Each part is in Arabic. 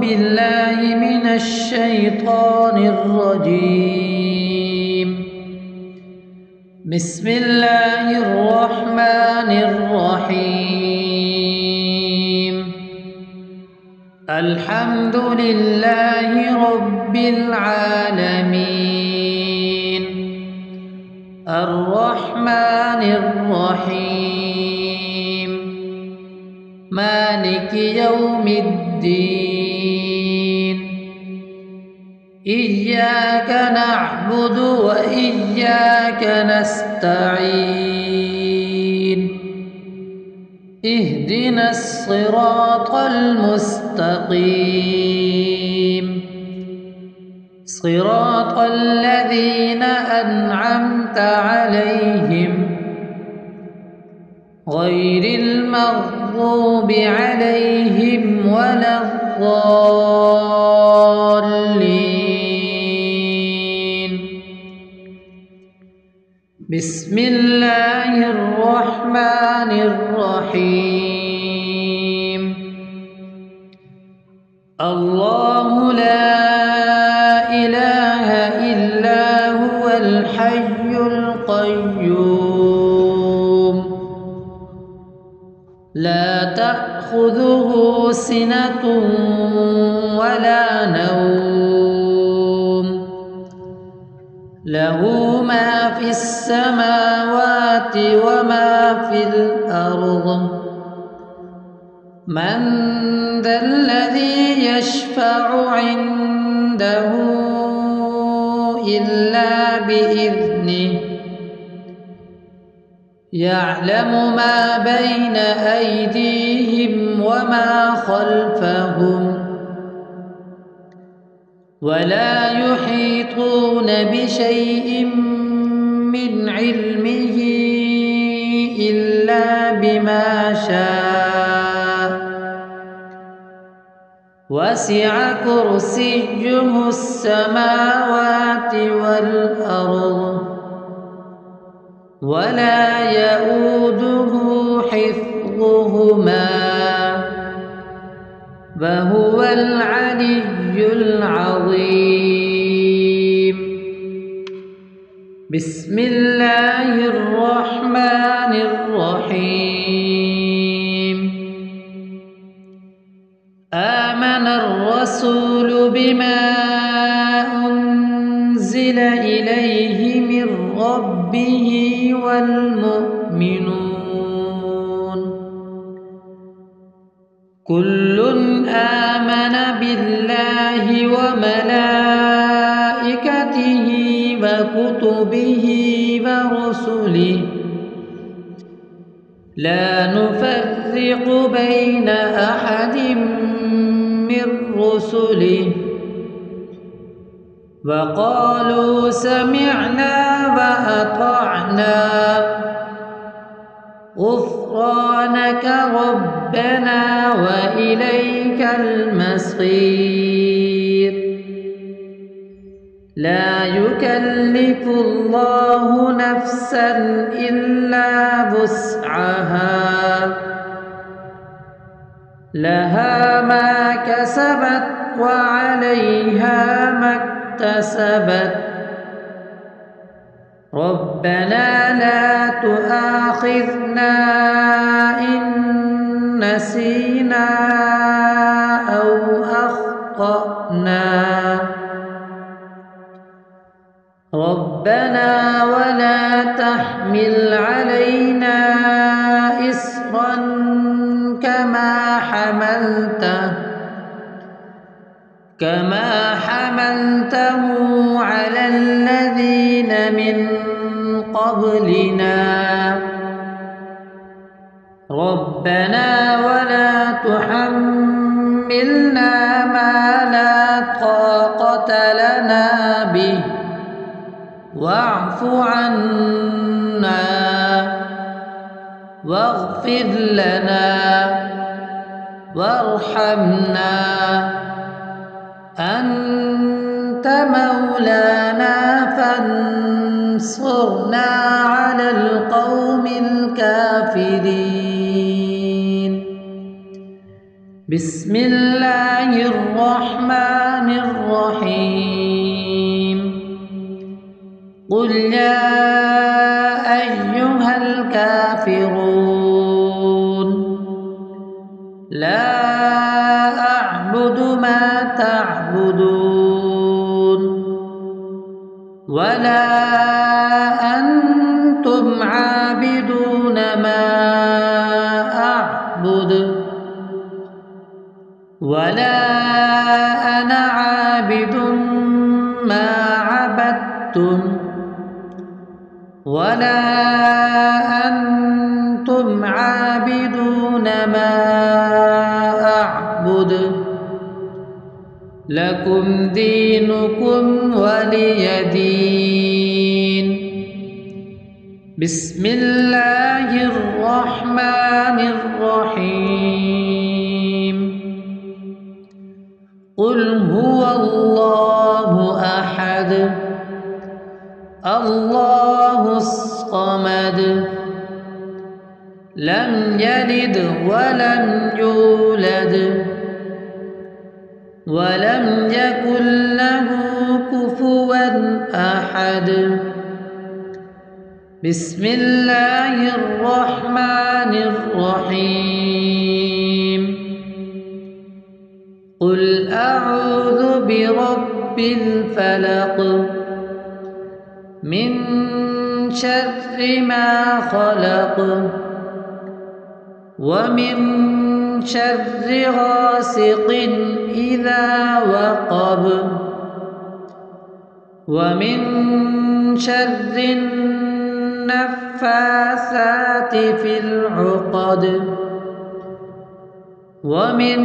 بالله من الشيطان الرجيم. بسم الله الرحمن الرحيم. الحمد لله رب العالمين، الرحمن الرحيم، مالك يوم الدين. إياك نعبد وإياك نستعين. اهدنا الصراط المستقيم، صراط الذين أنعمت عليهم غير المغضوب عليهم ولا الضالين. بسم الله الرحمن الرحيم. الله لا إله إلا هو الحي القيوم، لا تأخذه سنة ولا نوم، له ما في السماوات وما في الأرض. من ذا الذي يشفع عنده إلا بإذنه، يعلم ما بين أيديهم وما خلفهم، ولا يحيطون بشيء من علمه إلا بما شاء، وسع كرسيه السماوات والأرض، ولا يؤوده حفظهما، وهو العلي العظيم. بسم الله الرحمن الرحيم. آمن الرسول بما أنزل إليه من ربه والمؤمنون، كل آمن بالله وملائكته وكتبه ورسله، لا نفرق بين أحد من رسله، وقالوا سمعنا وأطعنا غفرانك ربنا وإليك المصير. لا يكلف الله نفسا إلا وسعها، لها ما كسبت وعليها ما اكتسبت. ربنا لا تؤاخذنا إن نسينا أو أخطأنا، ربنا ولا تحمل علينا إصرا كما حملته على الذين من قبلنا. ربنا ولا تحملنا ما لا طاقة لنا به، واعف عنا واغفر لنا وارحمنا، أنت مولانا فانصرنا على القوم الكافرين. بسم الله الرحمن الرحيم قل يا أيها الكافرون لا أعبد ما تعبدون ولا أنتم عابدون ما أعبد ولا أنا عابد ما عبدتم ولا أنتم عابدون ما أعبد لكم دينكم ولي دين. بسم الله الرحمن الرحيم قل هو الله أحد الله الصمد لم يلد ولم يولد ولم يكن له كفوا أحد. بسم الله الرحمن الرحيم قل أعوذ برب الفلق من شر ما خلق ومن شر غاسق إذا وقب ومن شر النفاثات في العقد ومن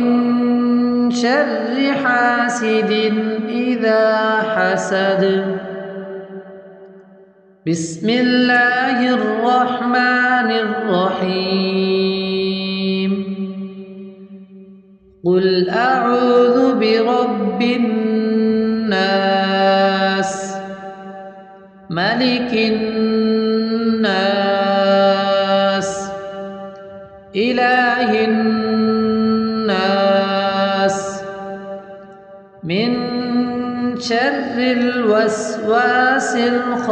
شر حاسد إذا حسد. بسم الله الرحمن الرحيم قل أعوذ برب الناس ملك الناس إله الناس من شر الوسواس الخناس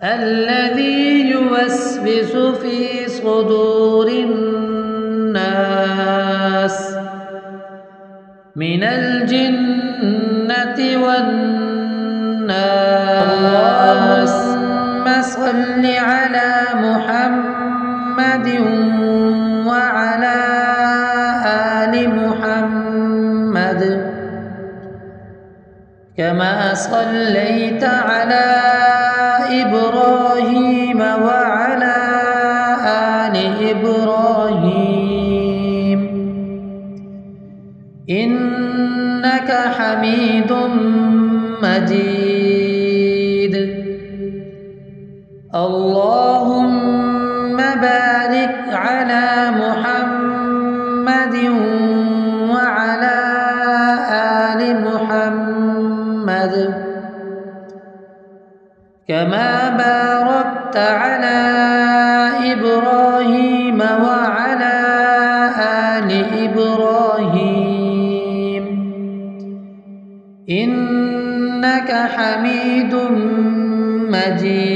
الذي يوسوس في صدور الناس من الجنة والناس. اللهم صل على محمد وعلى آل محمد كما صليت على إبراهيم وعلى آل إبراهيم إنك حميد مجيد. اللهم بارك على محمد وعلى آل محمد كما باركت على إبراهيم وعلى آل إبراهيم إنك حميد مجيد.